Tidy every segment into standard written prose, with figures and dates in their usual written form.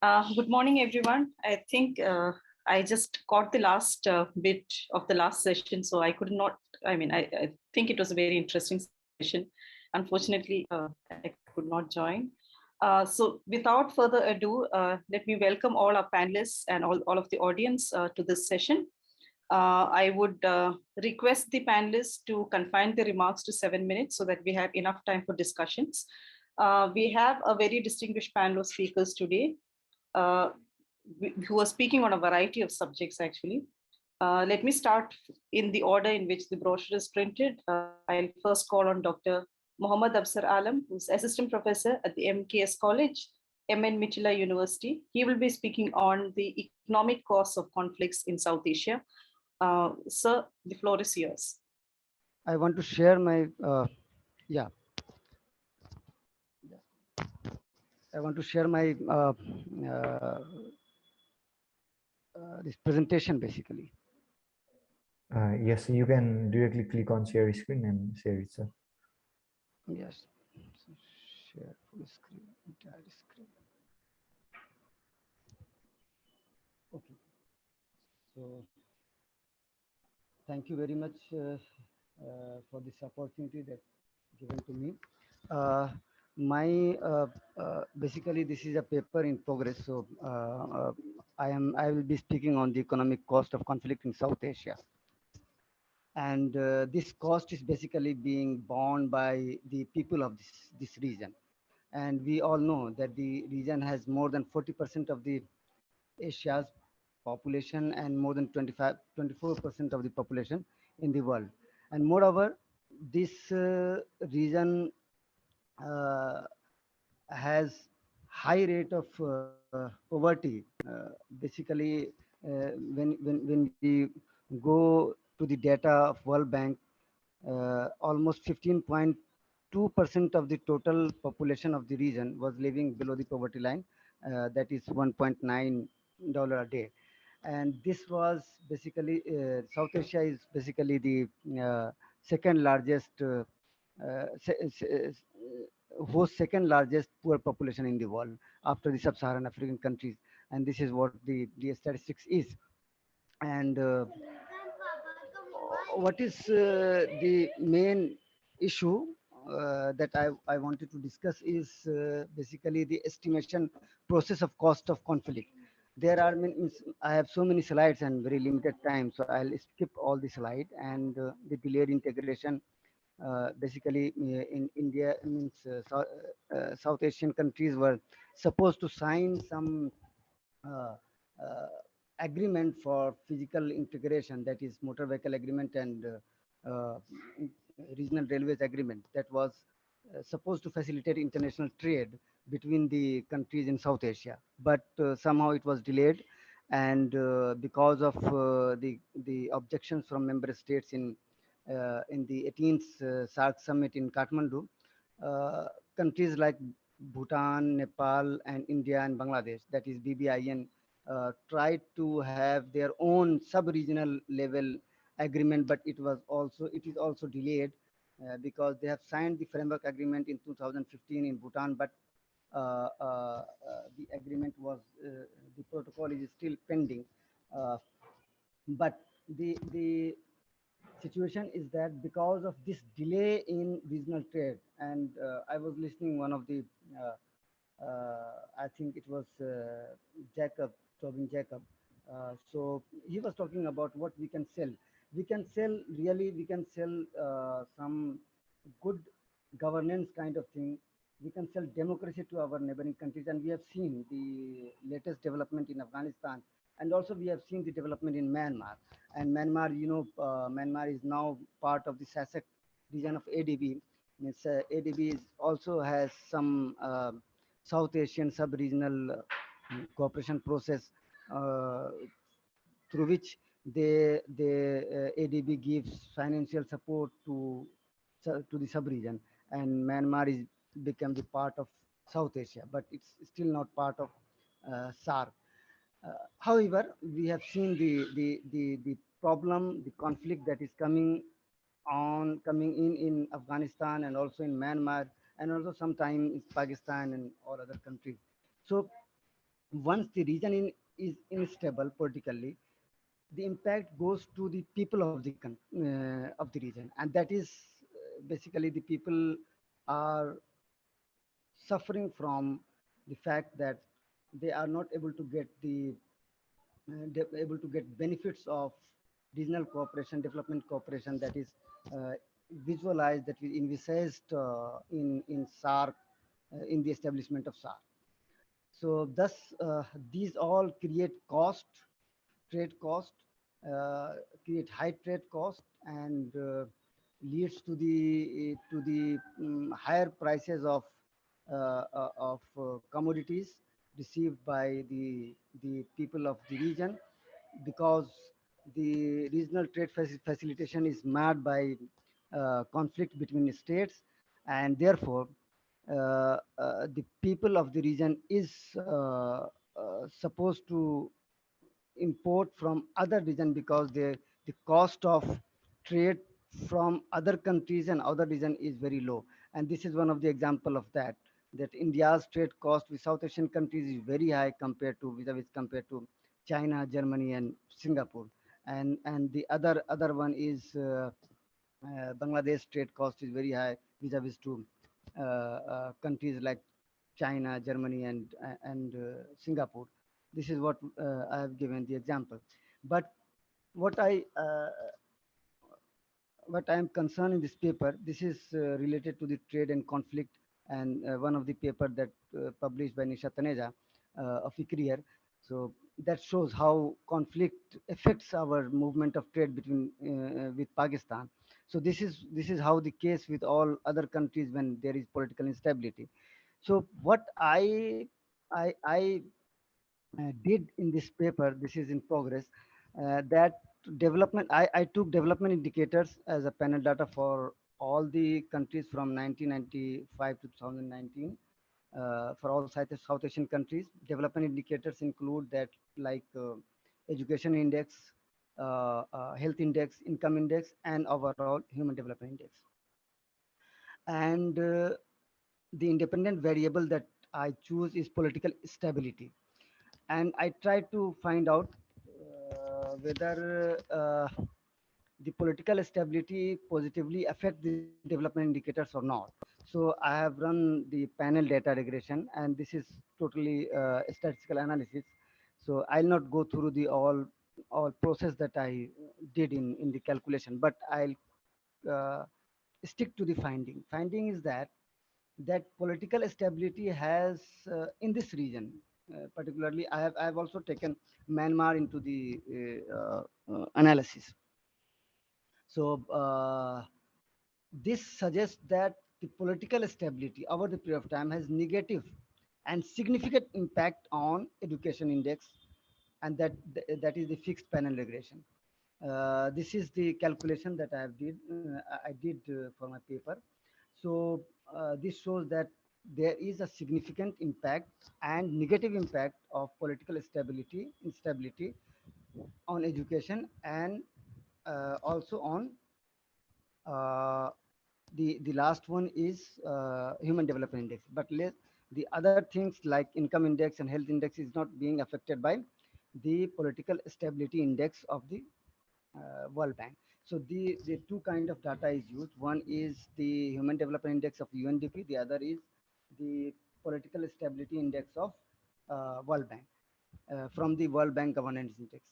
Good morning, everyone. I think I just caught the last bit of the last session, so I could not. I think it was a very interesting session. Unfortunately, I could not join. So, without further ado, let me welcome all our panelists and all of the audience to this session. I would request the panelists to confine their remarks to 7 minutes so that we have enough time for discussions. We have a very distinguished panel of speakers today uh, who are speaking on a variety of subjects actually. Let me start in the order in which the brochure is printed. I'll first call on Dr. Mohammad Absar Alam, who's Assistant Professor at the MKS College, MN Michela University. He will be speaking on the economic cause of conflicts in South Asia. Sir, the floor is yours. I want to share my yeah. I want to share my this presentation basically. Yes, you can directly click on share screen and share it, sir. Yes. So share full screen, entire screen. Okay. So thank you very much for this opportunity that's given to me. Uh, my basically this is a paper in progress. So I will be speaking on the economic cost of conflict in South Asia. And this cost is basically being borne by the people of this region. And we all know that the region has more than 40% of the Asia's population and more than 24% of the population in the world. And moreover, this region uh, has high rate of poverty. Basically, when we go to the data of World Bank, almost 15.2% of the total population of the region was living below the poverty line. That is $1.9 a day. And this was basically, South Asia is basically the second largest, host second largest poor population in the world after the sub-Saharan African countries. And this is what the statistics is. And what is the main issue that I wanted to discuss is basically the estimation process of cost of conflict. There are I have so many slides and very limited time, so I'll skip all the slide. And the delayed integration, basically in India means South Asian countries were supposed to sign some uh, uh, agreement for physical integration, that is motor vehicle agreement and regional railways agreement, that was supposed to facilitate international trade between the countries in South Asia. But somehow it was delayed, and because of the objections from member states in the 18th SAARC summit in Kathmandu, uh, countries like Bhutan, Nepal, and India and Bangladesh, that is BBIN, tried to have their own sub-regional level agreement, but it is also delayed because they have signed the framework agreement in 2015 in Bhutan, but the agreement was the protocol is still pending. Uh, but the situation is that because of this delay in regional trade, and I was listening one of the I think it was Jacob, Tobin Jacob. So he was talking about what we can sell. We can sell, really, we can sell some good governance kind of thing. We can sell democracy to our neighboring countries. And we have seen the latest development in Afghanistan. And also we have seen the development in Myanmar. And Myanmar, Myanmar is now part of the SASAC region of ADB. Means ADB also has some South Asian sub-regional cooperation process uh, through which ADB gives financial support to the sub-region, and Myanmar is become the part of South Asia, but it's still not part of SAARC. However, we have seen the problem, the conflict that is coming in Afghanistan and also in Myanmar and also sometime in Pakistan and all other countries. So once the region is unstable politically, the impact goes to the people of the region, and that is basically the people are suffering from the fact that they are not able to get able to get benefits of regional cooperation, development cooperation that is uh, visualized, that we envisaged in SARC, in the establishment of SARC. So thus, these all create cost, trade cost, create high trade cost, and leads to the higher prices of commodities received by the people of the region, because the regional trade facilitation is marred by conflict between states, and therefore the people of the region is supposed to import from other region, because the cost of trade from other countries and other region is very low. And this is one of the example of that, that India's trade cost with South Asian countries is very high compared to vis-a-vis compared to China, Germany, and Singapore. And the other one is Bangladesh trade cost is very high vis-a-vis to countries like China, Germany, and Singapore. This is what I have given the example. But what I what I am concerned in this paper, this is related to the trade and conflict, and one of the paper that published by Nisha Taneja of ICRIER. So that shows how conflict affects our movement of trade between with Pakistan. So this is how the case with all other countries when there is political instability. So what I did in this paper, this is in progress, that I took development indicators as a panel data for all the countries from 1995 to 2019, for all South Asian countries. Development indicators include that, like education index, health index, income index, and overall human development index. And the independent variable that I choose is political stability, and I try to find out whether the political stability positively affect the development indicators or not. So I have run the panel data regression, and this is totally statistical analysis. So I'll not go through the all process that I did in the calculation, but I'll uh, stick to the finding. Finding is that political stability has in this region, particularly I have also taken Myanmar into the analysis. So this suggests that the political stability over the period of time has negative and significant impact on education index, and that is the fixed panel regression. This is the calculation that I did for my paper. So this shows that there is a significant impact and negative impact of political instability on education, and also on uh, the last one is human development index. But the other things like income index and health index is not being affected by the political stability index of the World Bank. So the two kind of data is used. One is the Human Development Index of UNDP. The other is the Political Stability Index of World Bank, from the World Bank Governance Index.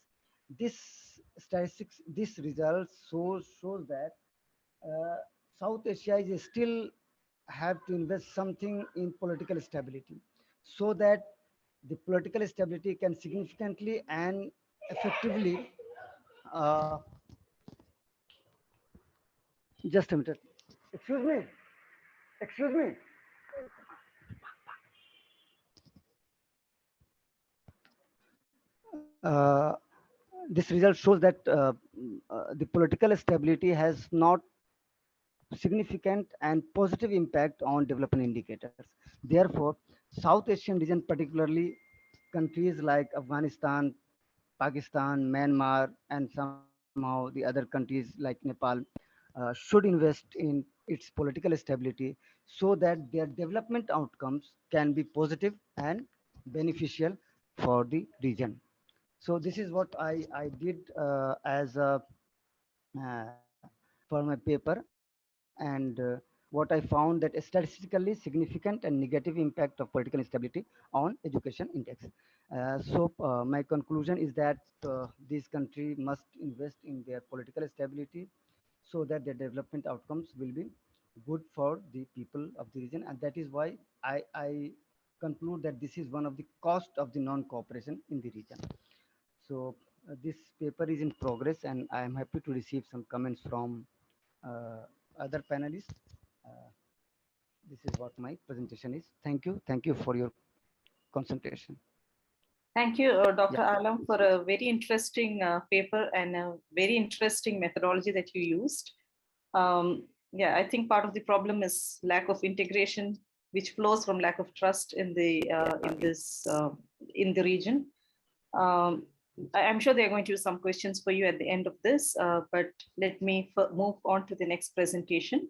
This result shows that uh, South Asia is still have to invest something in political stability, so that the political stability can significantly and effectively uh, just a minute. Excuse me. Excuse me. Uh, this result shows that the political stability has not significant and positive impact on development indicators. Therefore, South Asian region, particularly countries like Afghanistan, Pakistan, Myanmar, and somehow the other countries like Nepal, should invest in its political stability, so that their development outcomes can be positive and beneficial for the region. So this is what I did as a for my paper, and what I found that a statistically significant and negative impact of political instability on education index. My conclusion is that this country must invest in their political stability so that their development outcomes will be good for the people of the region, and that is why I conclude that this is one of the cost of the non-cooperation in the region. So this paper is in progress, and I am happy to receive some comments from uh, other panelists. Uh, this is what my presentation is. Thank you. Thank you for your concentration. Thank you, Dr. Yeah. Alam, for a very interesting paper and a very interesting methodology that you used. Yeah, I think part of the problem is lack of integration, which flows from lack of trust in the in the region. I'm sure there are going to be some questions for you at the end of this, but let me move on to the next presentation.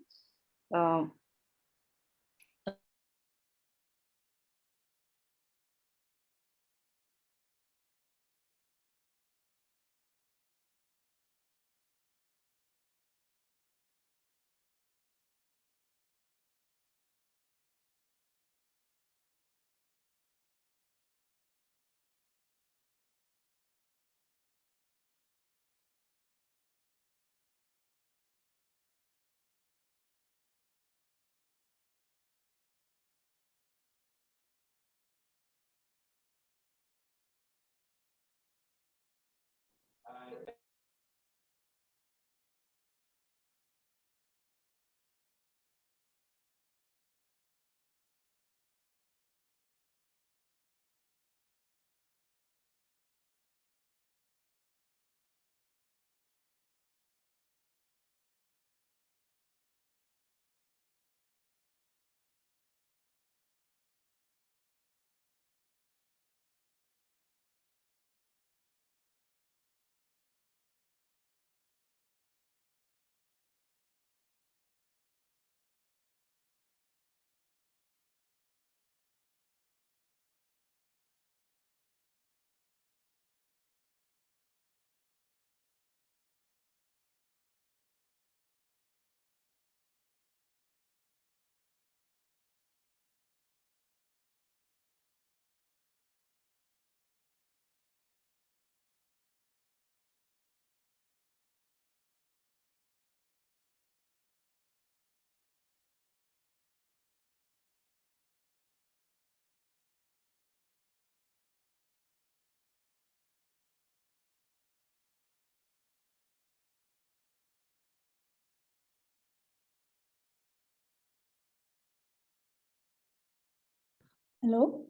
Hello,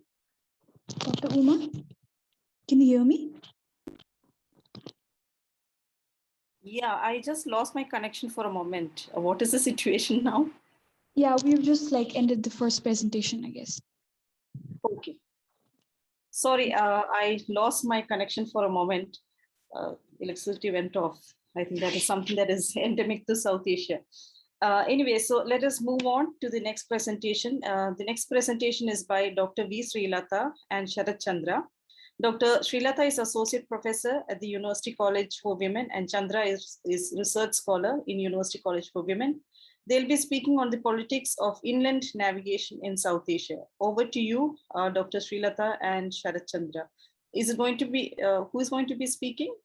Dr. Uma, can you hear me? Yeah, I just lost my connection for a moment. What is the situation now? Yeah, we've just like ended the first presentation, I guess. Okay. Sorry, I lost my connection for a moment. Electricity went off. I think that is something that is endemic to South Asia. Anyway, so let us move on to the next presentation. The next presentation is by Dr. V. Srilata and Sharat Chandra. Dr. Srilata is Associate Professor at the University College for Women, and Chandra is Research Scholar in University College for Women. They'll be speaking on the politics of inland navigation in South Asia. Over to you, Dr. Srilata and Sharat Chandra. Is it going to be, who is going to be speaking?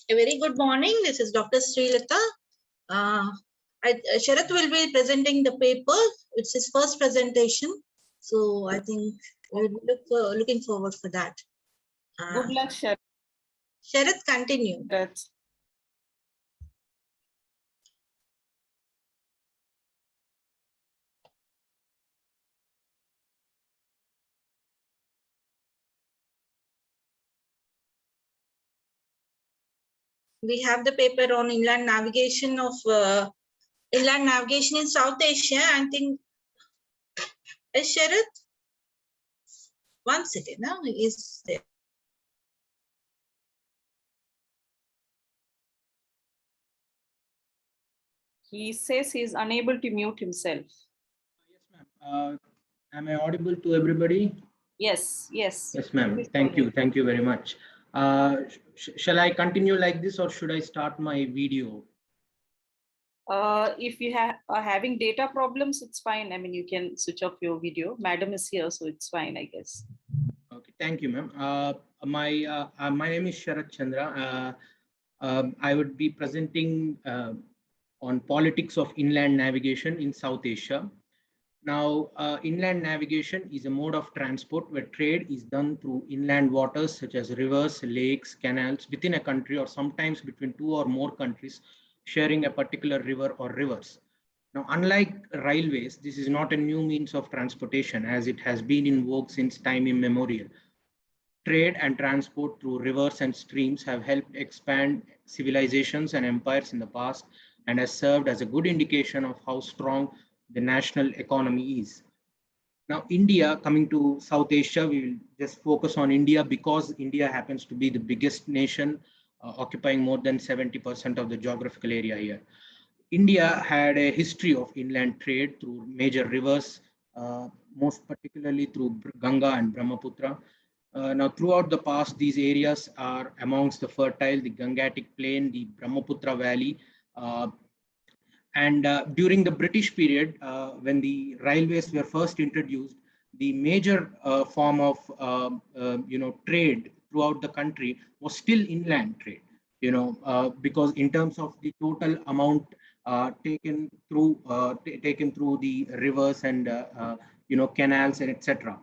A very good morning. This is Dr. Srilata. Sharat will be presenting the paper. It's his first presentation. So I think we're looking forward for that. Good luck, Sharat. Sharat, continue. We have the paper on inland navigation in South Asia. I think, Sharat, one second now, is there. He says he is unable to mute himself. Yes, ma'am. Am I audible to everybody? Yes, yes. Yes, ma'am. Please go Thank you. ahead. Thank you very much. Shall I continue like this or should I start my video? If you are having data problems, it's fine. I mean, you can switch off your video. Madam is here, so it's fine, I guess. Okay, thank you, ma'am. My name is Sharat Chandra. I would be presenting on politics of inland navigation in South Asia. Now, inland navigation is a mode of transport where trade is done through inland waters such as rivers, lakes, canals within a country or sometimes between two or more countries sharing a particular river or rivers. Now, unlike railways, this is not a new means of transportation as it has been in vogue since time immemorial. Trade and transport through rivers and streams have helped expand civilizations and empires in the past and has served as a good indication of how strong the national economy is. Now, India, coming to South Asia, we will just focus on India because India happens to be the biggest nation, occupying more than 70% of the geographical area here. India had a history of inland trade through major rivers, most particularly through Ganga and Brahmaputra. Now, throughout the past, these areas are amongst the fertile, the Gangatic Plain, the Brahmaputra Valley. And during the British period, when the railways were first introduced, the major form of trade throughout the country was still inland trade. Because in terms of the total amount taken through the rivers and canals and etc.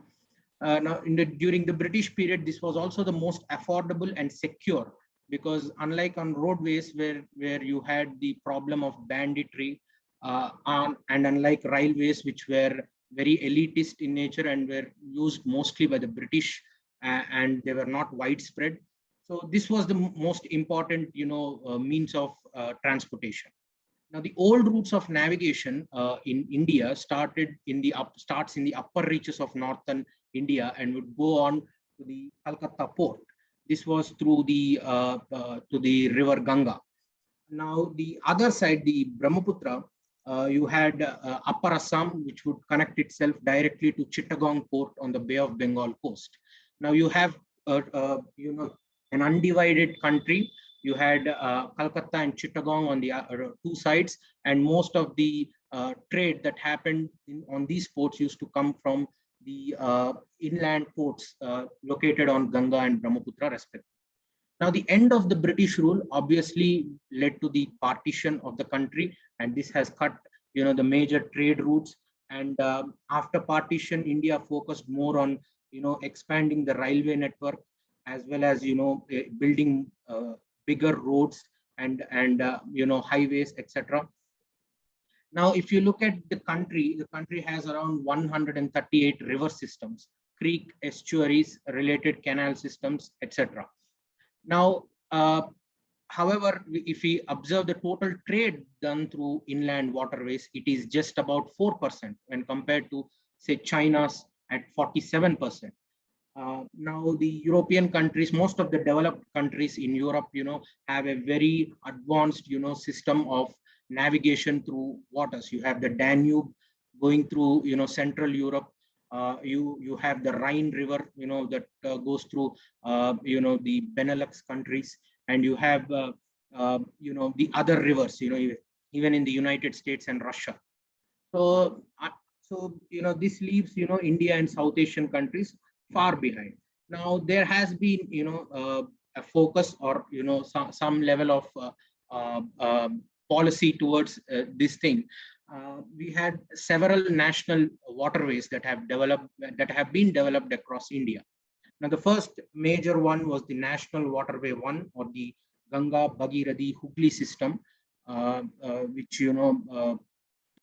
Now, during the British period, this was also the most affordable and secure because unlike on roadways where you had the problem of banditry and unlike railways, which were very elitist in nature and were used mostly by the British and they were not widespread. So this was the most important, means of transportation. Now, the old routes of navigation in India starts in the upper reaches of northern India and would go on to the Calcutta port. This was through to the river Ganga. Now, the other side, the Brahmaputra, you had Upper Assam, which would connect itself directly to Chittagong port on the Bay of Bengal coast. Now, you have an undivided country. You had Calcutta and Chittagong on the two sides, and most of the trade that happened on these ports used to come from the inland ports located on Ganga and Brahmaputra respectively. Now, the end of the British rule obviously led to the partition of the country, and this has cut, the major trade routes. And after partition, India focused more on, expanding the railway network as well as, building bigger roads and highways, etc. Now, if you look at the country has around 138 river systems, creek, estuaries, related canal systems, etc. Now, however, if we observe the total trade done through inland waterways, it is just about 4% when compared to, say, China's at 47%. Now, the European countries, most of the developed countries in Europe, have a very advanced, system of navigation through waters. You have the Danube going through, Central Europe. You have the Rhine River, that goes through, the Benelux countries, and you have, the other rivers, even in the United States and Russia. So, this leaves, India and South Asian countries far behind. Now, there has been, a focus or, some level of policy towards this thing. We had several national waterways that have been developed across India. Now, the first major one was the National Waterway 1 or the Ganga Bhagirathi Hooghly system,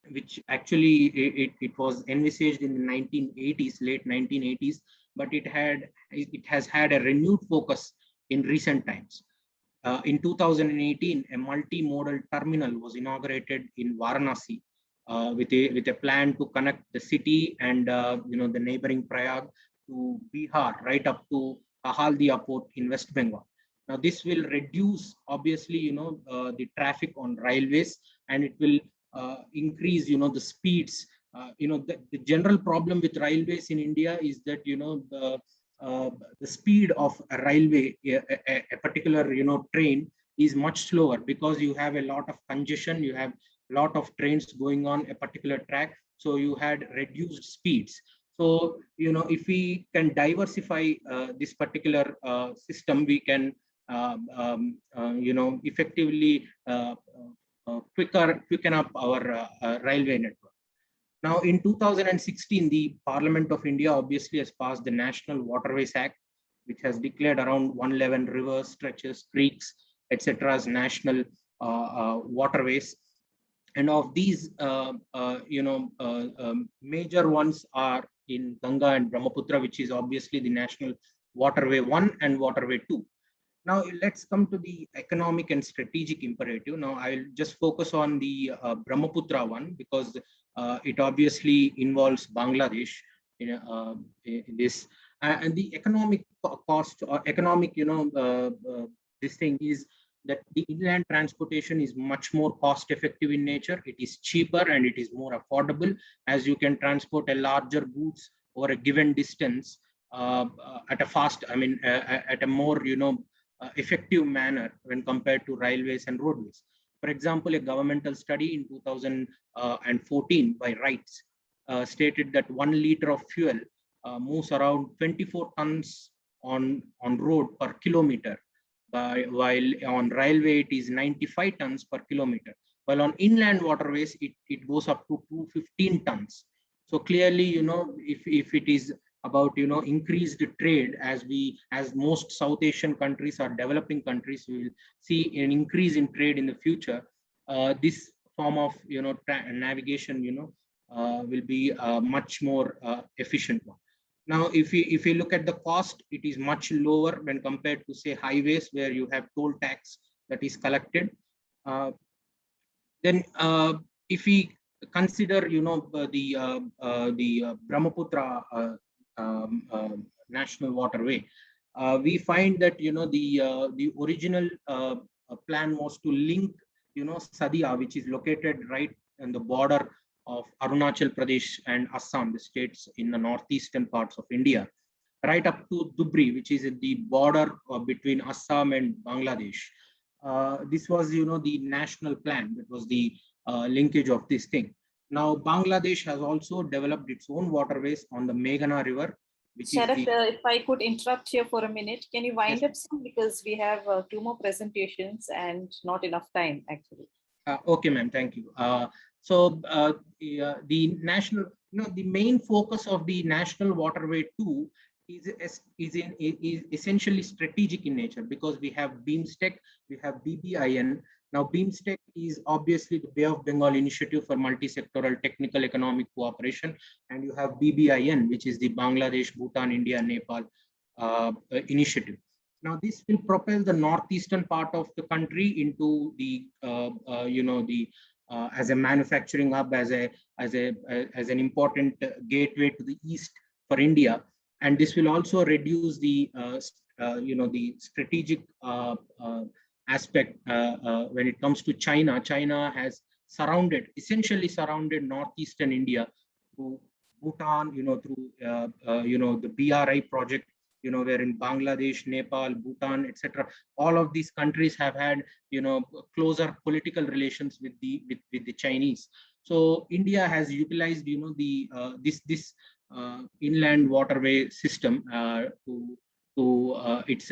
which actually it was envisaged in the 1980s, late 1980s, but it has had a renewed focus in recent times. In 2018, a multimodal terminal was inaugurated in Varanasi with a plan to connect the city and the neighboring Prayag to Bihar, right up to Haldia port in West Bengal. Now, this will reduce, obviously, the traffic on railways, and it will increase, the speeds the general problem with railways in India is that, the speed of a railway, a particular, train is much slower because you have a lot of congestion, you have a lot of trains going on a particular track. So you had reduced speeds. So, if we can diversify this particular system, we can, effectively quicken up our railway network. Now, in 2016, the Parliament of India obviously has passed the National Waterways Act, which has declared around 111 rivers, stretches, creeks, etc. as national waterways. And of these, major ones are in Ganga and Brahmaputra, which is obviously the National Waterway 1 and Waterway 2. Now, let's come to the economic and strategic imperative. Now, I'll just focus on the Brahmaputra one because it obviously involves Bangladesh in this. And the economic cost or economic, this thing is that the inland transportation is much more cost effective in nature. It is cheaper and it is more affordable, as you can transport a larger goods over a given distance at a fast, at a more, effective manner when compared to railways and roadways. For example, a governmental study in 2014 by Rights stated that 1 liter of fuel moves around 24 tons on road per kilometer, while on railway it is 95 tons per kilometer. While on inland waterways, it goes up to 215 tons. So clearly, if it is about, increased trade, as most South Asian countries are developing countries, we will see an increase in trade in the future. This form of, navigation, will be a much more efficient one. Now, if we look at the cost, it is much lower when compared to, say, highways, where you have toll tax that is collected. Then, if we consider, the Brahmaputra national waterway, we find that, the original plan was to link, Sadia, which is located right on the border of Arunachal Pradesh and Assam, the states in the northeastern parts of India, right up to Dhubri, which is at the border between Assam and Bangladesh. This was, the national plan. That was the linkage of this thing. Now, Bangladesh has also developed its own waterways on the Meghna River, which Sharath, is the, if I could interrupt here for a minute, can you wind Yes. up soon, because we have 2 more presentations and not enough time actually. okay, ma'am, thank you. The national, the main focus of the National Waterway 2 is essentially strategic in nature, because we have BIMSTEC, we have BBIN. Now, BIMSTEC is obviously the Bay of Bengal Initiative for Multi-Sectoral Technical Economic Cooperation, and you have BBIN, which is the Bangladesh, Bhutan, India, Nepal initiative. Now, this will propel the northeastern part of the country into the, as a manufacturing hub, as an important gateway to the east for India, and this will also reduce the, the strategic aspect when it comes to China. China has essentially surrounded northeastern India through Bhutan, through the BRI project, where in Bangladesh, Nepal, Bhutan, etc. All of these countries have had, closer political relations with the Chinese. So India has utilized, this inland waterway system to its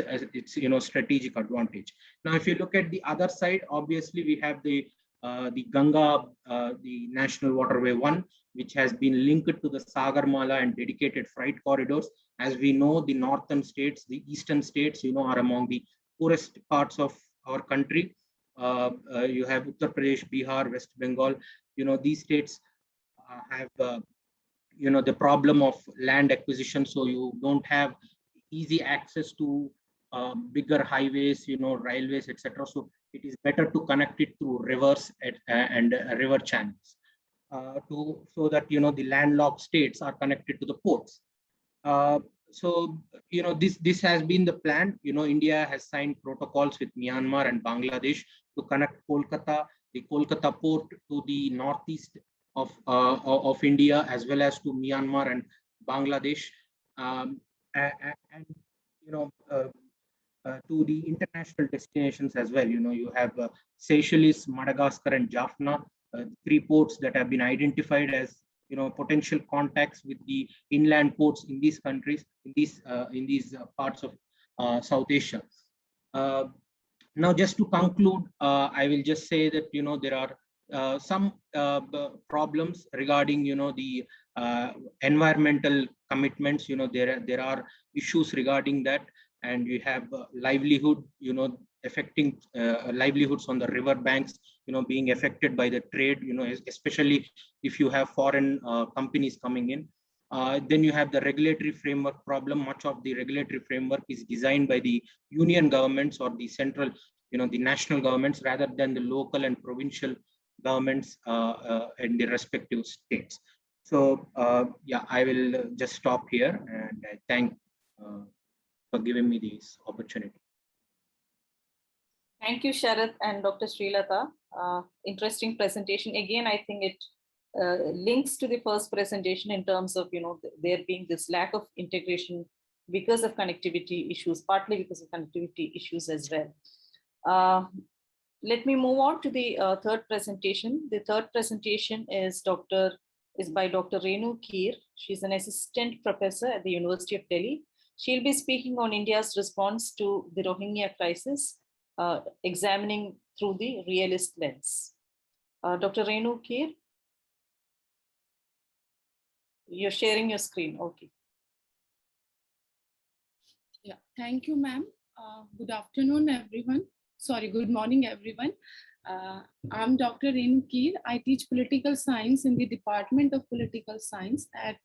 strategic advantage. Now, if you look at the other side, obviously we have the Ganga, the National Waterway 1, which has been linked to the Sagarmala and dedicated freight corridors. As we know, the northern states, the eastern states, are among the poorest parts of our country. You have Uttar Pradesh, Bihar, West Bengal. These states have, the problem of land acquisition. So you don't have easy access to bigger highways, railways, etc. So it is better to connect it through rivers and river channels, so that, the landlocked states are connected to the ports. So, this has been the plan. India has signed protocols with Myanmar and Bangladesh to connect Kolkata, the Kolkata port, to the northeast of India, as well as to Myanmar and Bangladesh, and you know to the international destinations as well. You have Seychelles, Madagascar, and Jaffna, three ports that have been identified as potential contacts with the inland ports in these countries, in these parts of South Asia. Now, just to conclude, I will just say that there are some problems regarding the environmental commitments. There are issues regarding that, and we have livelihood, affecting livelihoods on the river banks, being affected by the trade, especially if you have foreign companies coming in. Then you have the regulatory framework problem. Much of the regulatory framework is designed by the union governments or the central, the national governments, rather than the local and provincial governments in the respective states. So yeah, I will just stop here, and I thank for giving me this opportunity. Thank you, Sharath and Dr. Srilata. Interesting presentation. Again, I think it links to the first presentation in terms of there being this lack of integration because of connectivity issues, partly because of connectivity issues as well. Let me move on to the third presentation. The third presentation is by Dr. Renu Keer. She's an assistant professor at the University of Delhi. She'll be speaking on India's response to the Rohingya crisis, examining through the realist lens. Dr. Renu Keer, you're sharing your screen. Okay. Yeah, thank you, ma'am. Good afternoon, everyone. Sorry, good morning, everyone. I'm Dr. Renu Keer. I teach political science in the Department of Political Science at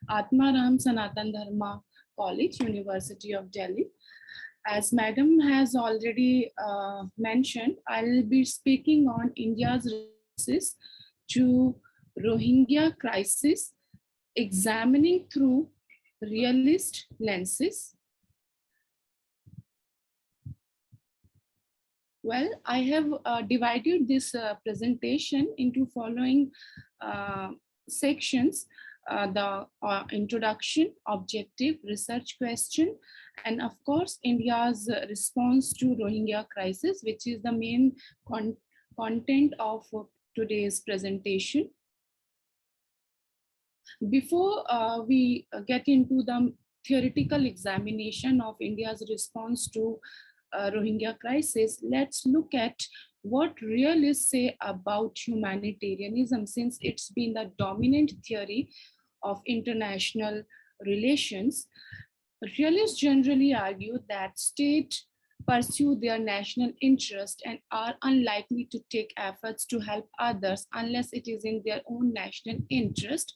Atmaram Sanatan Dharma College, University of Delhi. As Madam has already mentioned, I'll be speaking on India's responses to Rohingya crisis, examining through realist lenses. Well, I have divided this presentation into following sections: the introduction, objective, research question, and of course, India's response to Rohingya crisis, which is the main content of today's presentation. Before we get into the theoretical examination of India's response to Rohingya crisis, let's look at what realists say about humanitarianism, since it's been the dominant theory of international relations. Realists generally argue that states pursue their national interest and are unlikely to take efforts to help others unless it is in their own national interest.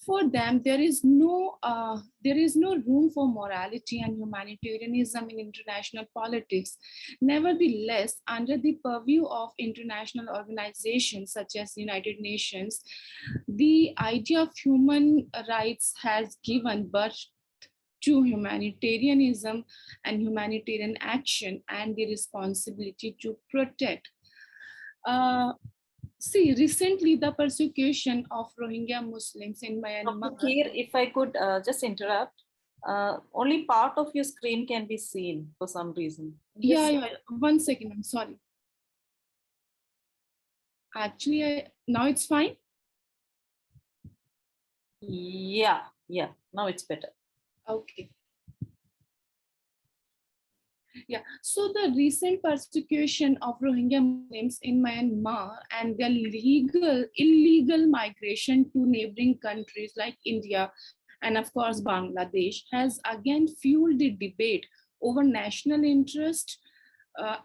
For them, there is no room for morality and humanitarianism in international politics. Nevertheless, under the purview of international organizations such as United Nations, the idea of human rights has given birth to humanitarianism and humanitarian action and the responsibility to protect. See, recently the persecution of Rohingya Muslims in Myanmar. Dr. Keer, if I could just interrupt, only part of your screen can be seen for some reason. Yeah, 1 second, I'm sorry. Actually, now it's fine? Yeah, now it's better. Okay. Yeah, so the recent persecution of Rohingya Muslims in Myanmar and their illegal migration to neighboring countries like India and of course Bangladesh has again fueled the debate over national interest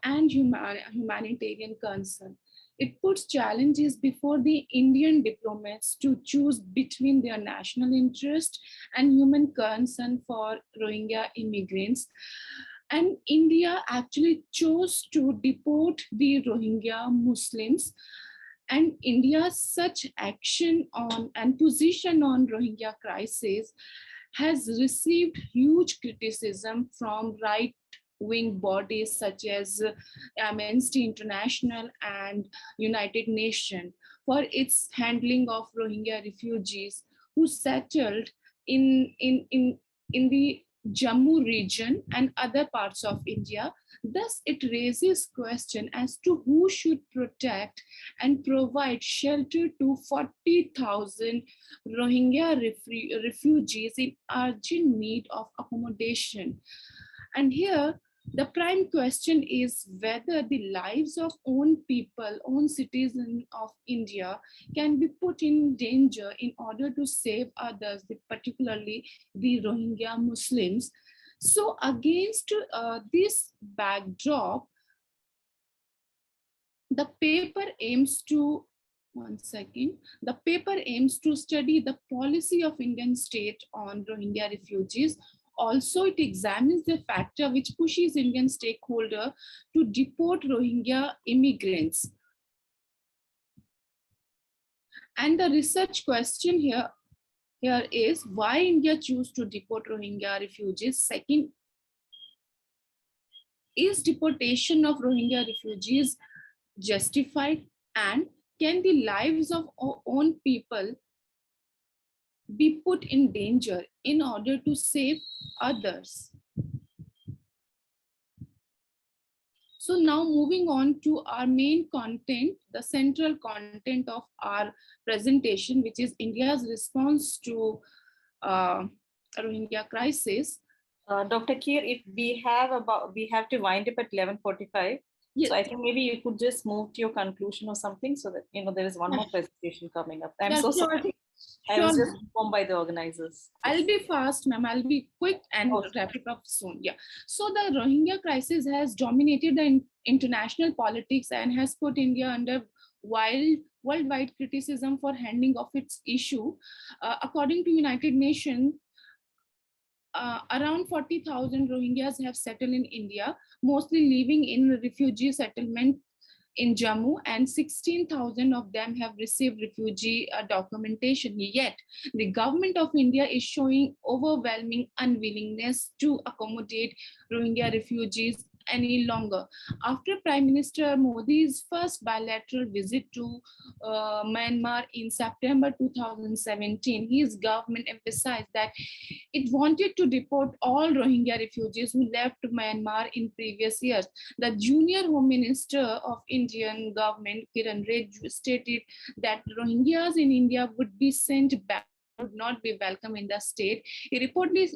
and humanitarian concern. It puts challenges before the Indian diplomats to choose between their national interest and human concern for Rohingya immigrants. And India actually chose to deport the Rohingya Muslims. And India's such action on and position on Rohingya crisis has received huge criticism from right-wing bodies such as Amnesty International and United Nations for its handling of Rohingya refugees who settled in the Jammu region and other parts of India. Thus, it raises question as to who should protect and provide shelter to 40,000 Rohingya refugees in urgent need of accommodation. And here, the prime question is whether the lives of own people, own citizens of India can be put in danger in order to save others, particularly the Rohingya Muslims. So against this backdrop, the paper aims to The paper aims to study the policy of Indian state on Rohingya refugees. Also, it examines the factor which pushes Indian stakeholder to deport Rohingya immigrants. And the research question here is why India choose to deport Rohingya refugees. Second, is deportation of Rohingya refugees justified, and can the lives of our own people be put in danger in order to save others? So now moving on to our main content, the central content of our presentation, which is India's response to Rohingya crisis. Dr. Keer, if we have to wind up at 11:45. Yes. So I think maybe you could just move to your conclusion or something, so that there is one more presentation coming up. I'm so sorry. I was just informed by the organizers. I'll be fast, ma'am. I'll be quick and wrap it up soon. Yeah. So the Rohingya crisis has dominated the international politics and has put India under worldwide criticism for handling of its issue. According to United Nations, around 40,000 Rohingyas have settled in India, mostly living in refugee settlement in Jammu, and 16,000 of them have received refugee documentation. Yet, the government of India is showing overwhelming unwillingness to accommodate Rohingya refugees any longer. After Prime Minister Modi's first bilateral visit to Myanmar in September 2017, his government emphasized that it wanted to deport all Rohingya refugees who left Myanmar in previous years. The junior Home Minister of Indian government, Kiran Rijiju, stated that Rohingyas in India would be sent back, would not be welcome in the state. He reportedly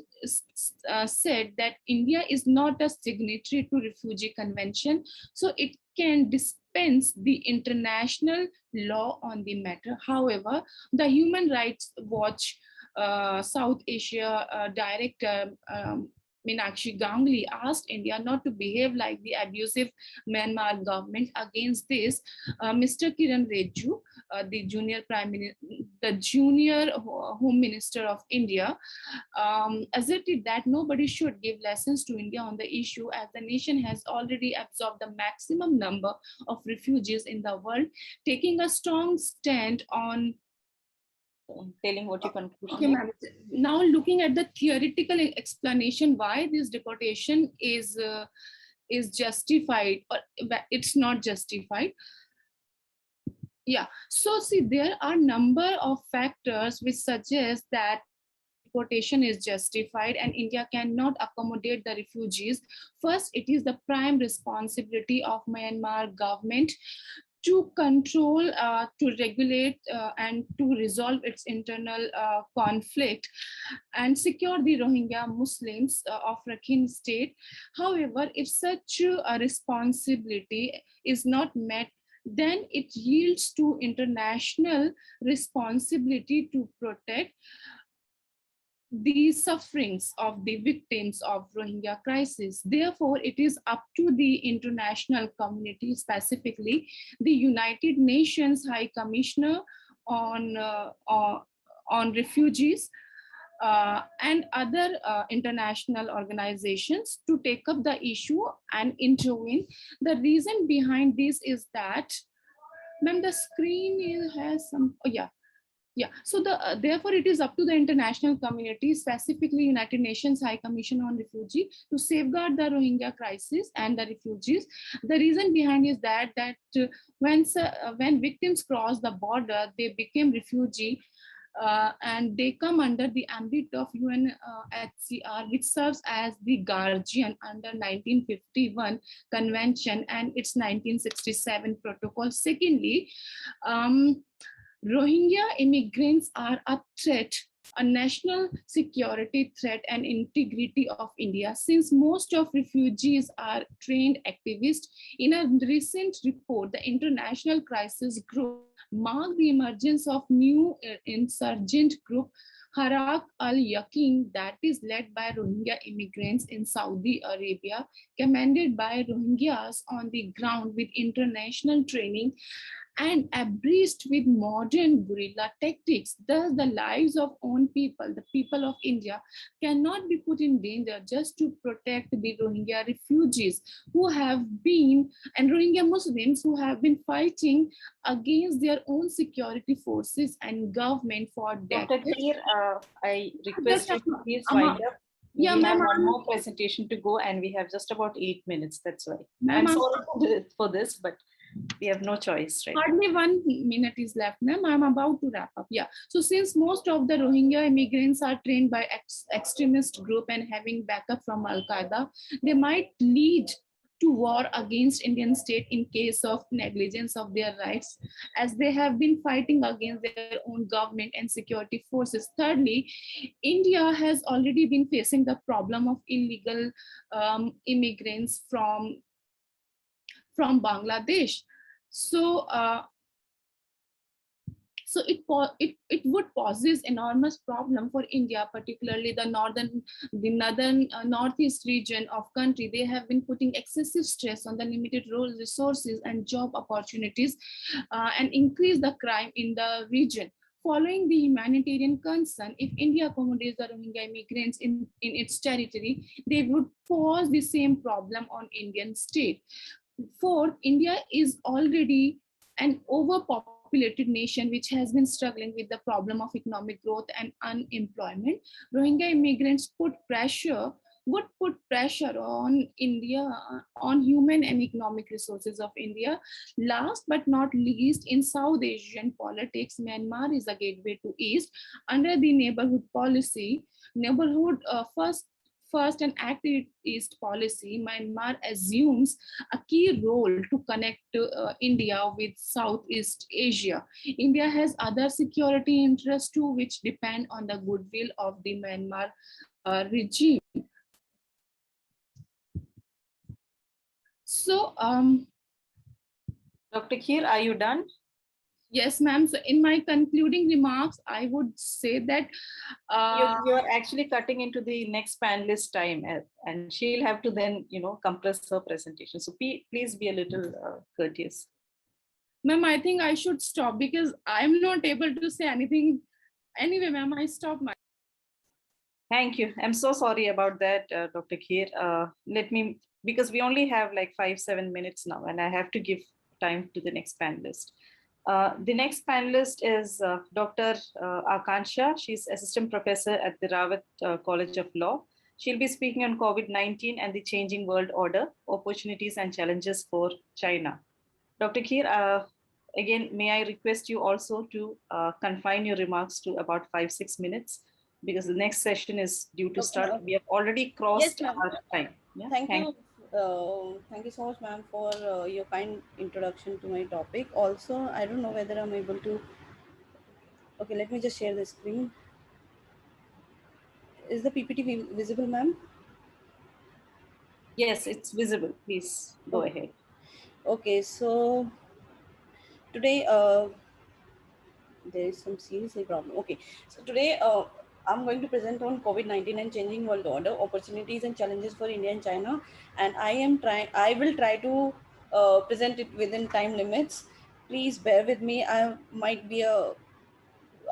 said that India is not a signatory to Refugee Convention, so it can dispense the international law on the matter. However, the Human Rights Watch South Asia Director Meenakshi Ganguly asked India not to behave like the abusive Myanmar government. Against this, Mr. Kiran Rijiju, the junior Home Minister of India, asserted that nobody should give lessons to India on the issue, as the nation has already absorbed the maximum number of refugees in the world, taking a strong stand on telling what your conclusion. Okay, ma'am. Now looking at the theoretical explanation why this deportation is justified or it's not justified. Yeah, so see, there are number of factors which suggest that deportation is justified and India cannot accommodate the refugees. First, it is the prime responsibility of Myanmar government to control, to regulate, and to resolve its internal conflict and secure the Rohingya Muslims of Rakhine state. However, if such a responsibility is not met, then it yields to international responsibility to protect the sufferings of the victims of Rohingya crisis. Therefore, it is up to the international community, specifically the United Nations High Commissioner on Refugees and other international organizations to take up the issue and intervene. The reason behind this is that, ma'am, the screen has some, oh yeah. Yeah, so therefore it is up to the international community, specifically United Nations High Commission on Refugee, to safeguard the Rohingya crisis and the refugees. The reason behind is that when victims cross the border, they became refugee, and they come under the ambit of UNHCR, which serves as the guardian under 1951 Convention and its 1967 protocol. Secondly, Rohingya immigrants are a threat, a national security threat and integrity of India, since most of refugees are trained activists. In a recent report, the International Crisis Group marked the emergence of new insurgent group Harak al-Yaqin, that is led by Rohingya immigrants in Saudi Arabia, commanded by Rohingyas on the ground with international training and abreast with modern guerrilla tactics. Thus, the lives of own people, the people of India, cannot be put in danger just to protect the Rohingya refugees who have been, and Rohingya Muslims who have been fighting against their own security forces and government for Dr. decades. Kheer, I request you to please wind up. Yeah, we have ma'am, one more presentation to go and we have just about 8 minutes. That's why. Ma'am, I'm sorry for this, but we have no choice, right? Hardly 1 minute is left, ma'am. I'm about to wrap up. Yeah. So since most of the Rohingya immigrants are trained by extremist group and having backup from Al-Qaeda, they might lead to war against Indian state in case of negligence of their rights, as they have been fighting against their own government and security forces. Thirdly, India has already been facing the problem of illegal immigrants from Bangladesh. So, it would poses enormous problem for India, particularly the northern northeast region of country. They have been putting excessive stress on the limited resources and job opportunities, and increase the crime in the region. Following the humanitarian concern, if India accommodates the Rohingya immigrants in its territory, they would pose the same problem on Indian state. Fourth, India is already an overpopulated nation which has been struggling with the problem of economic growth and unemployment. Rohingya immigrants would put pressure on India, on human and economic resources of India. Last but not least, in South Asian politics, Myanmar is a gateway to East. Under the neighborhood policy, first and active East policy, Myanmar assumes a key role to connect India with Southeast Asia. India has other security interests too, which depend on the goodwill of the Myanmar regime. So, Dr. Kheer, are you done? Yes, ma'am. So in my concluding remarks, I would say that you're actually cutting into the next panelist time, and she'll have to then, compress her presentation. So please be a little courteous. Ma'am, I think I should stop because I'm not able to say anything. Anyway, ma'am, I stop my. Thank you. I'm so sorry about that, Dr. Kheer. Because we only have like 5-7 minutes now, and I have to give time to the next panelist. The next panelist is Dr. Akanksha. She's assistant professor at the Rawat College of Law. She'll be speaking on COVID-19 and the changing world order, opportunities and challenges for China. Dr. Kheer, again, may I request you also to confine your remarks to about 5-6 minutes, because the next session is due to start. We have already crossed our time. Yeah? Thank you. Thank you so much, ma'am, for your kind introduction to my topic. Also, I don't know whether I'm able to. Okay, let me just share the screen. Is the PPT visible, ma'am? Yes, it's visible. Please go ahead. Okay, so today there is some serious problem. Okay, so today I'm going to present on COVID-19 and changing world order, opportunities and challenges for India and China. And I will try to present it within time limits. Please bear with me. I might be a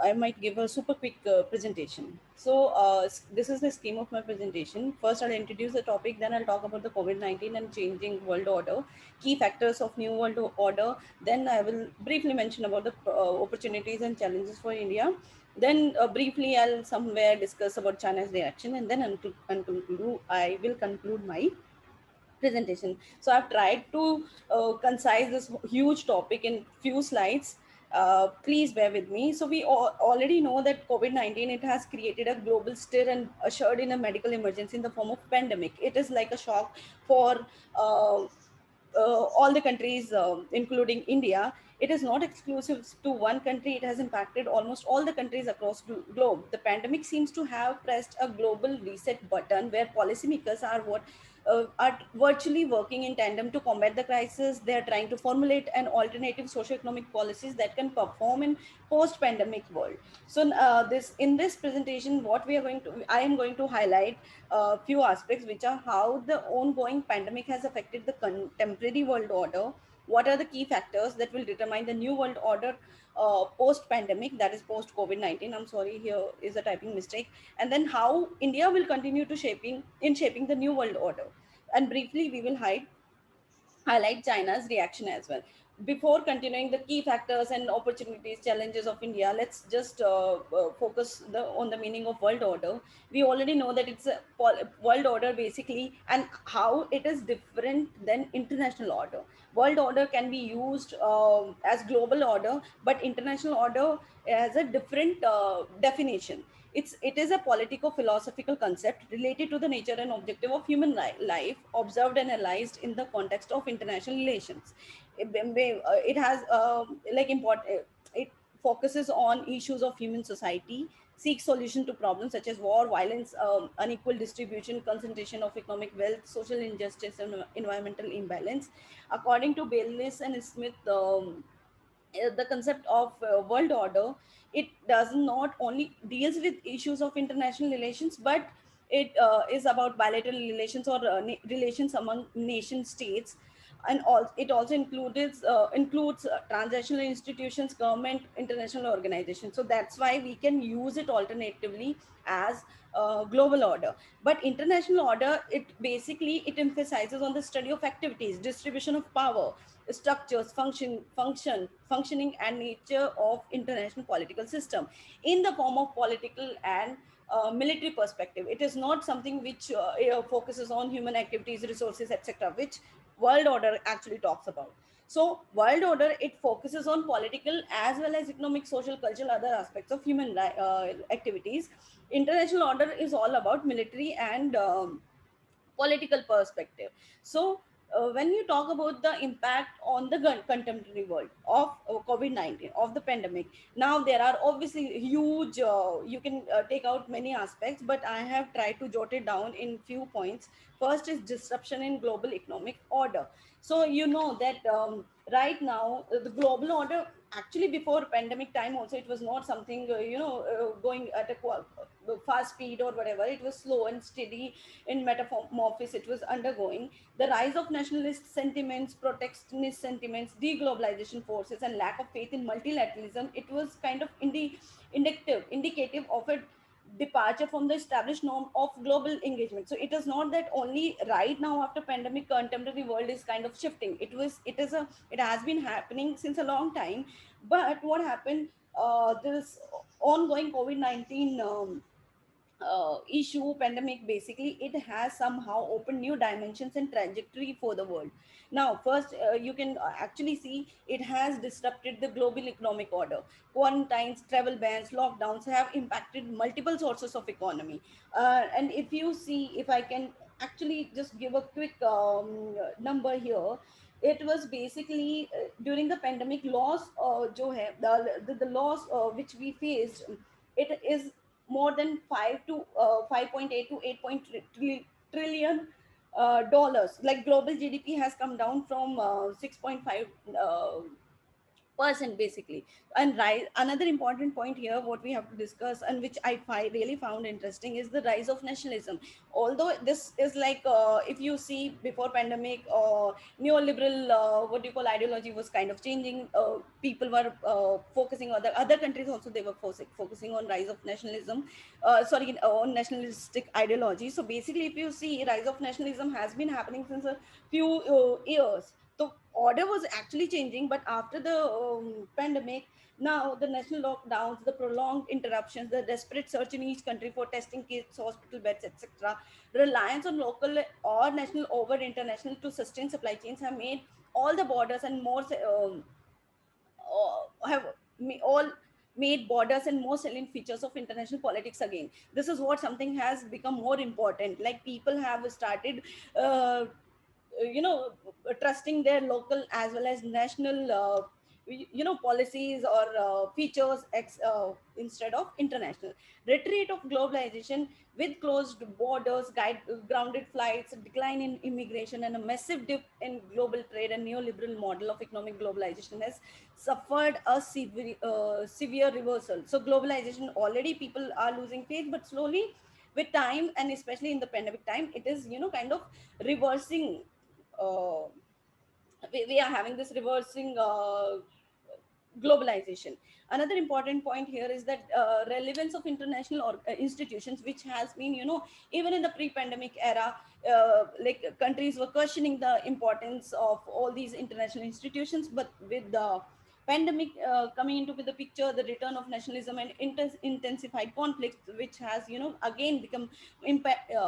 I might give a super quick presentation. So this is the scheme of my presentation. First, I'll introduce the topic, then I'll talk about the COVID-19 and changing world order, key factors of new world order. Then I will briefly mention about the opportunities and challenges for India. Then briefly, I'll somewhere discuss about China's reaction, and then I will conclude my presentation. So I've tried to concise this huge topic in few slides. Please bear with me. So we already know that COVID-19, it has created a global stir and ushered in a medical emergency in the form of pandemic. It is like a shock for all the countries, including India. It is not exclusive to one country. It has impacted almost all the countries across the globe. The pandemic seems to have pressed a global reset button where policymakers are virtually working in tandem to combat the crisis. They are trying to formulate an alternative socio-economic policies that can perform in post-pandemic world. So in this presentation, I am going to highlight a few aspects, which are how the ongoing pandemic has affected the contemporary world order. What are the key factors that will determine the new world order post-pandemic, that is post-COVID-19. I'm sorry, here is a typing mistake. And then how India will continue to shaping the new world order. And briefly, we will highlight China's reaction as well. Before continuing the key factors and opportunities, challenges of India, let's just focus on the meaning of world order. We already know that it's a world order basically, and how it is different than international order. World order can be used as global order, but international order has a different definition. It is a politico-philosophical concept related to the nature and objective of human life, observed and analyzed in the context of international relations. It has it focuses on issues of human society, seeks solution to problems such as war, violence, unequal distribution, concentration of economic wealth, social injustice, and environmental imbalance. According to Baylis and Smith, the concept of world order, it does not only deals with issues of international relations, but it is about bilateral relations or relations among nation states. And it also includes transnational institutions, government, international organizations. So that's why we can use it alternatively as global order. But international order, it emphasizes on the study of activities, distribution of power, structures, functioning and nature of international political system in the form of political and military perspective. It is not something which focuses on human activities, resources, etc., which world order actually talks about. So world order, it focuses on political as well as economic, social, cultural, other aspects of human activities. International order is all about military and political perspective. So when you talk about the impact on the contemporary world of COVID-19, of the pandemic, now there are obviously huge, you can take out many aspects, but I have tried to jot it down in few points. First is disruption in global economic order. So you know that right now the global order, actually before pandemic time also, it was not something going at a fast speed or whatever. It was slow and steady in metamorphosis. It was undergoing the rise of nationalist sentiments, protectionist sentiments, deglobalization forces, and lack of faith in multilateralism. It was kind of indicative of a departure from the established norm of global engagement. So it is not that only right now after pandemic contemporary world is kind of shifting. It has been happening since a long time. But what happened, this ongoing COVID-19 issue, pandemic, basically it has somehow opened new dimensions and trajectory for the world. Now first, you can actually see it has disrupted the global economic order. Quarantines, travel bans, lockdowns have impacted multiple sources of economy. And if you see, if I can actually just give a quick number here, it was basically during the pandemic loss, the loss which we faced, it is more than 5.8 to 8 trillion dollars. Like global GDP has come down from 6.5 person basically. And rise, another important point here what we have to discuss, and which I really found interesting, is the rise of nationalism. Although this is like, if you see before pandemic, neoliberal what do you call ideology was kind of changing. People were focusing on the other countries also, they were focusing on rise of nationalism, sorry, on nationalistic ideology. So basically if you see, rise of nationalism has been happening since a few years. The order was actually changing, but after the pandemic, now the national lockdowns, the prolonged interruptions, the desperate search in each country for testing kits, hospital beds, etc., reliance on local or national over international to sustain supply chains have made all the borders and more have all made borders and more salient features of international politics again. This is what something has become more important. Like people have started uh, you know, trusting their local as well as national you know, policies or features instead of international. Retreat of globalization with closed borders, grounded flights, decline in immigration, and a massive dip in global trade and neoliberal model of economic globalization has suffered a severe reversal. So globalization, already people are losing faith, but slowly with time, and especially in the pandemic time, it is, you know, kind of reversing. uh, we are having this reversing globalization. Another important point here is that relevance of international institutions, which has been, you know, even in the pre-pandemic era, like countries were questioning the importance of all these international institutions, but with the pandemic coming into the picture, the return of nationalism and intensified conflicts, which has, you know, again become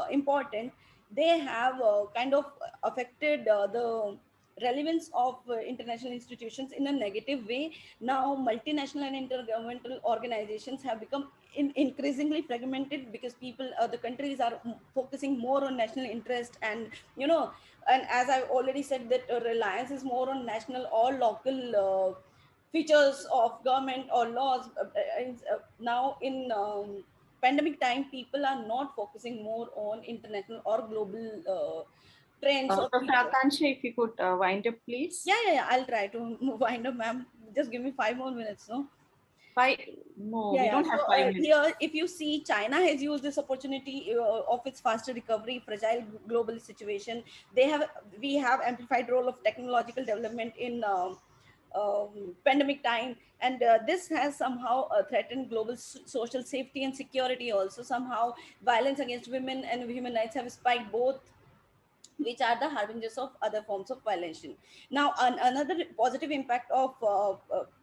important, they have kind of affected the relevance of international institutions in a negative way. Now multinational and intergovernmental organizations have become increasingly fragmented, because people, the countries are focusing more on national interest, and, you know, and as I've already said, that reliance is more on national or local features of government or laws. Now in pandemic time, people are not focusing more on international or global trends or Dr. features. Akansha, if you could wind up, please. Yeah, I'll try to wind up, ma'am. Just give me 5 more minutes, no? No, Yeah, we yeah. don't So have 5 minutes. here, if you see, China has used this opportunity of its faster recovery, fragile global situation. We have amplified role of technological development in pandemic time, and this has somehow threatened global social safety and security. Also, somehow violence against women and human rights have spiked, both which are the harbingers of other forms of violation. Now, another positive impact of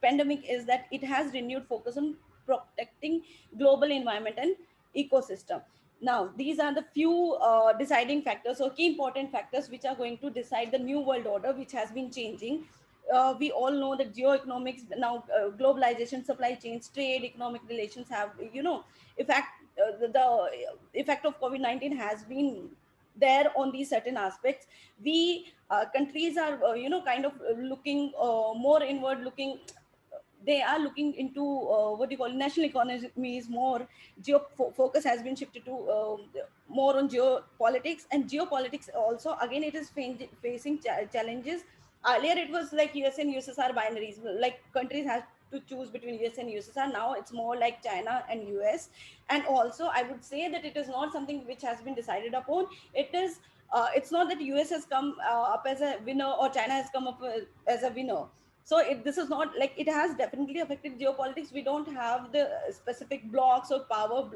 pandemic is that it has renewed focus on protecting global environment and ecosystem. Now, these are the few deciding factors or key important factors which are going to decide the new world order, which has been changing. We all know that geoeconomics now, globalization, supply chains, trade, economic relations have, you know, effect. The effect of COVID-19 has been there on these certain aspects. We countries are, you know, kind of looking more inward looking. They are looking into what do you call national economies more. Focus has been shifted to more on geopolitics, and geopolitics also, again, it is facing challenges. Earlier it was like US and USSR binaries, like countries have to choose between US and USSR. Now it's more like China and US. And also I would say that it is not something which has been decided upon. It is it's not that US has come up as a winner or China has come up as a winner. So this is not like, it has definitely affected geopolitics. We don't have the specific blocks or power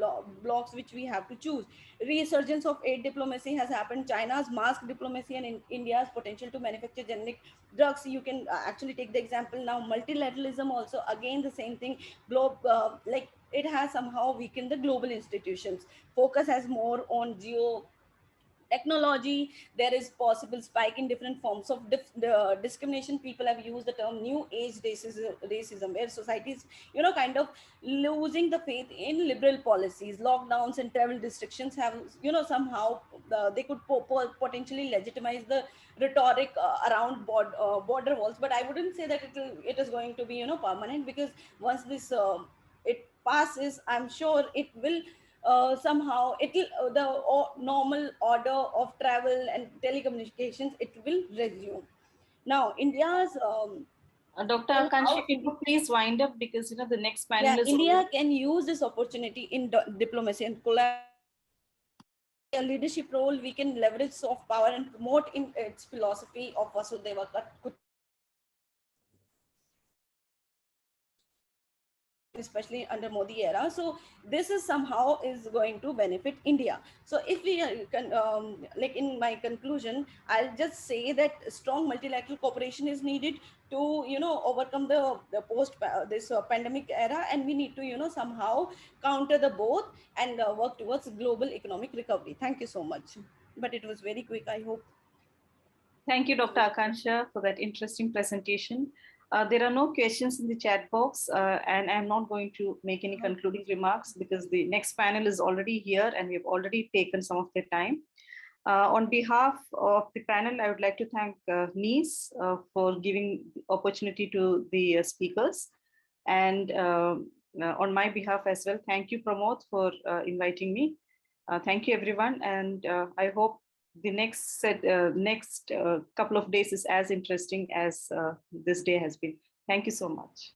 blocks which we have to choose. Resurgence of aid diplomacy has happened. China's mask diplomacy and India's potential to manufacture generic drugs. You can actually take the example now. Multilateralism also, again, the same thing. Like it has somehow weakened the global institutions. Focus has more on technology. There is possible spike in different forms of discrimination. People have used the term new age racism, where societies, you know, kind of losing the faith in liberal policies. Lockdowns and travel restrictions have, you know, somehow they could potentially legitimize the rhetoric around border walls. But I wouldn't say that it is going to be, you know, permanent, because once this it passes, I'm sure it will somehow it will normal order of travel and telecommunications, it will resume. Now India's Dr. Well, Akanshi, how- can you please wind up, because the next panel Yeah, is India already- can use this opportunity in diplomacy and collaborate. A leadership role, we can leverage soft power and promote in its philosophy of Vasudhaiva Kutumbakam, especially under Modi era. So this is somehow is going to benefit India. So if we can, like in my conclusion, I'll just say that strong multilateral cooperation is needed to, overcome the post this pandemic era, and we need to, somehow counter the both and work towards global economic recovery. Thank you so much. But it was very quick, I hope. Thank you, Dr. Akansha, for that interesting presentation. There are no questions in the chat box, and I'm not going to make any concluding remarks because the next panel is already here and we've already taken some of their time. On behalf of the panel, I would like to thank NIES for giving the opportunity to the speakers. And on my behalf as well, thank you, Pramod, for inviting me. Thank you, everyone. And I hope the next couple of days is as interesting as this day has been. Thank you so much.